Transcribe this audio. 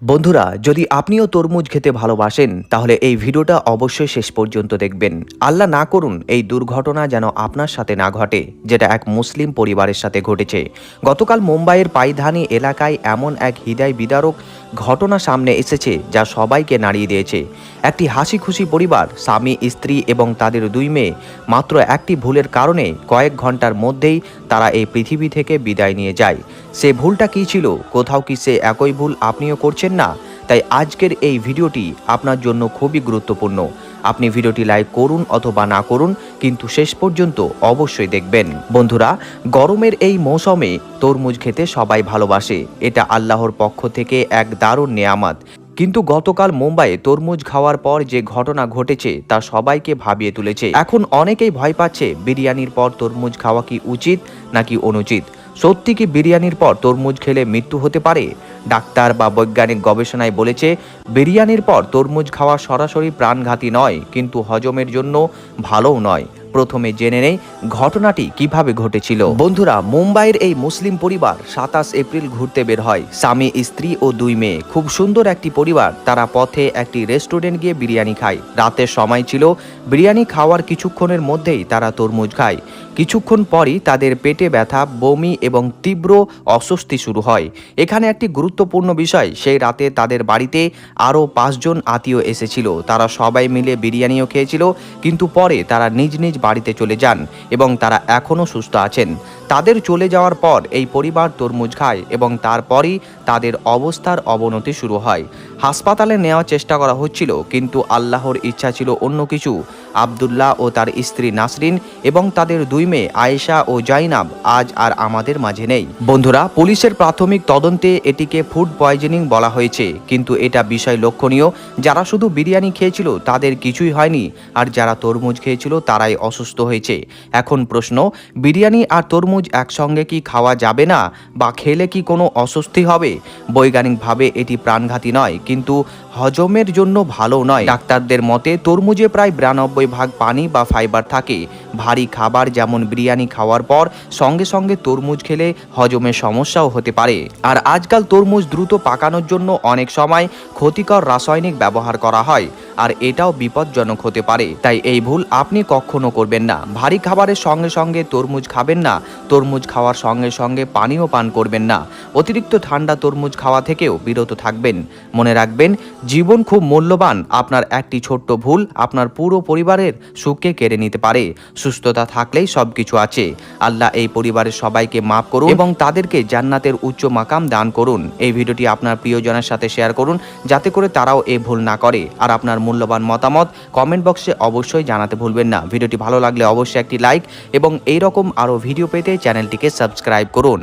বন্ধুরা, যদি আপনিও তরমুজ খেতে ভালোবাসেন তাহলে এই ভিডিওটা অবশ্যই শেষ পর্যন্ত দেখবেন। আল্লাহ না করুন এই দুর্ঘটনা যেন আপনার সাথে না ঘটে, যেটা এক মুসলিম পরিবারের সাথে ঘটেছে। গতকাল মুম্বাইয়ের পাইধানি এলাকায় এমন এক হৃদয় বিদারক ঘটনা সামনে এসেছে যা সবাইকে নাড়িয়ে দিয়েছে। একটি হাসি খুশি পরিবার, স্বামী, স্ত্রী এবং তাদের দুই মেয়ে, মাত্র একটি ভুলের কারণে কয়েক ঘন্টার মধ্যেই তারা এই পৃথিবী থেকে বিদায় নিয়ে যায়। সে ভুলটা কী ছিল? কোথাও কি সে একই ভুল আপনিও করছেন না? তাই আজকের এই ভিডিওটি আপনার জন্য খুবই গুরুত্বপূর্ণ। আপনি ভিডিওটি লাইক করুন অথবা না করুন, কিন্তু শেষ পর্যন্ত অবশ্যই দেখবেন। বন্ধুরা, গরমের এই মৌসুমে তরমুজ খেতে সবাই ভালোবাসে। এটা আল্লাহর পক্ষ থেকে এক দারুণ নেয়ামত। কিন্তু গতকাল মুম্বাইয়ে তরমুজ খাওয়ার পর যে ঘটনা ঘটেছে তা সবাইকে ভাবিয়ে তুলেছে। এখন অনেকেই ভয় পাচ্ছে, বিরিয়ানির পর তরমুজ খাওয়া কি উচিত নাকি অনুচিত? সত্যি কি বিরিয়ানির পর তরমুজ খেলে মৃত্যু হতে পারে? ডাক্তার বা বৈজ্ঞানিক গবেষণায় বলেছে, বিরিয়ানির পর তরমুজ খাওয়া সরাসরি প্রাণঘাতী নয়, কিন্তু হজমের জন্য ভালোও নয়। প্রথমে জেনে নেই ঘটনাটি কিভাবে ঘটেছিল। বন্ধুরা, মুম্বাইয়ের এই মুসলিম পরিবার 27 এপ্রিল ঘুরতে বের হয়। স্বামী, স্ত্রী ও দুই মেয়ে। খুব সুন্দর একটি পরিবার। তারা পথে একটি রেস্টুরেন্ট গিয়ে বিরিয়ানি খায়। রাতের সময় ছিল। বিরিয়ানি খাওয়ার কিছুক্ষণের মধ্যেই তারা তরমুজ খায়। কিছুক্ষণ পরই তাদের পেটে ব্যথা, বমি এবং তীব্র অস্বস্তি শুরু হয়। এখানে একটি গুরুত্বপূর্ণ বিষয়, সেই রাতে তাদের বাড়িতে আরও 5 জন আত্মীয় এসেছিল। তারা সবাই মিলে বিরিয়ানিও খেয়েছিল, কিন্তু পরে তারা নিজ নিজ বাড়িতে চলে যান এবং তারা এখনও সুস্থ আছেন। তাদের চলে যাওয়ার পর এই পরিবার তরমুজ খায় এবং তারপরই তাদের অবস্থার অবনতি শুরু হয়। হাসপাতালে নেওয়ার চেষ্টা করা হচ্ছিল, কিন্তু আল্লাহর ইচ্ছা ছিল অন্য কিছু। আবদুল্লাহ ও তার স্ত্রী নাসরিন এবং তাদের দুই মেয়ে আয়েশা ও জাইনাব আজ আর আমাদের মাঝে নেই। বন্ধুরা, পুলিশের প্রাথমিক তদন্তে এটিকে ফুড পয়জনিং বলা হয়েছে, কিন্তু এটা বিষয় লক্ষণীয়। যারা শুধু বিরিয়ানি খেয়েছিল তাদের কিছুই হয়নি, আর যারা তরমুজ খেয়েছিল তারাই অসুস্থ হয়েছে। এখন প্রশ্ন, বিরিয়ানি আর তরমুজ একসঙ্গে কি খাওয়া যাবে না, বা খেলে কি কোনো অস্বস্তি হবে? বৈজ্ঞানিকভাবে এটি প্রাণঘাতী নয়, কিন্তু হজমের জন্য ভালো নয়। ডাক্তারদের মতে তরমুজে প্রায় 92% পানি বা ফাইবার থাকে। ভারী খাবার যেমন বিরিয়ানি খাওয়ার পর সঙ্গে সঙ্গে তরমুজ খেলে হজমের সমস্যাও হতে পারে। আর আজকাল তরমুজ দ্রুত পাকানোর জন্য অনেক সময় ক্ষতিকর রাসায়নিক ব্যবহার করা হয়, আর এটাও বিপজ্জনক হতে পারে। তাই এই ভুল আপনি কখনো করবেন না। ভারী খাবারের সঙ্গে সঙ্গে তরমুজ খাবেন না। তরমুজ খাওয়ার সঙ্গে সঙ্গে পানিও পান করবেন না। অতিরিক্ত ঠান্ডা তরমুজ খাওয়া থেকেও বিরত থাকবেন। মনে রাখবেন, জীবন খুব মূল্যবান। আপনার একটি ছোট্ট ভুল আপনার পুরো পরিবারের সুখকে কেড়ে নিতে পারে। সুস্থতা থাকলেই সবকিছু আছে। আল্লাহ এই পরিবারের সবাইকে মাফ করুন এবং তাদেরকে জান্নাতের উচ্চ মাকাম দান করুন। এই ভিডিওটি আপনার প্রিয়জনের সাথে শেয়ার করুন, যাতে করে তারাও এই ভুল না করে। আর আপনার মূল্যবান মতামত কমেন্ট বক্সে অবশ্যই জানাতে ভুলবেন না। ভিডিওটি ভালো লাগলে অবশ্যই একটি লাইক এবং এই রকম আরও ভিডিও পেতে চ্যানেলটিকে সাবস্ক্রাইব করুন।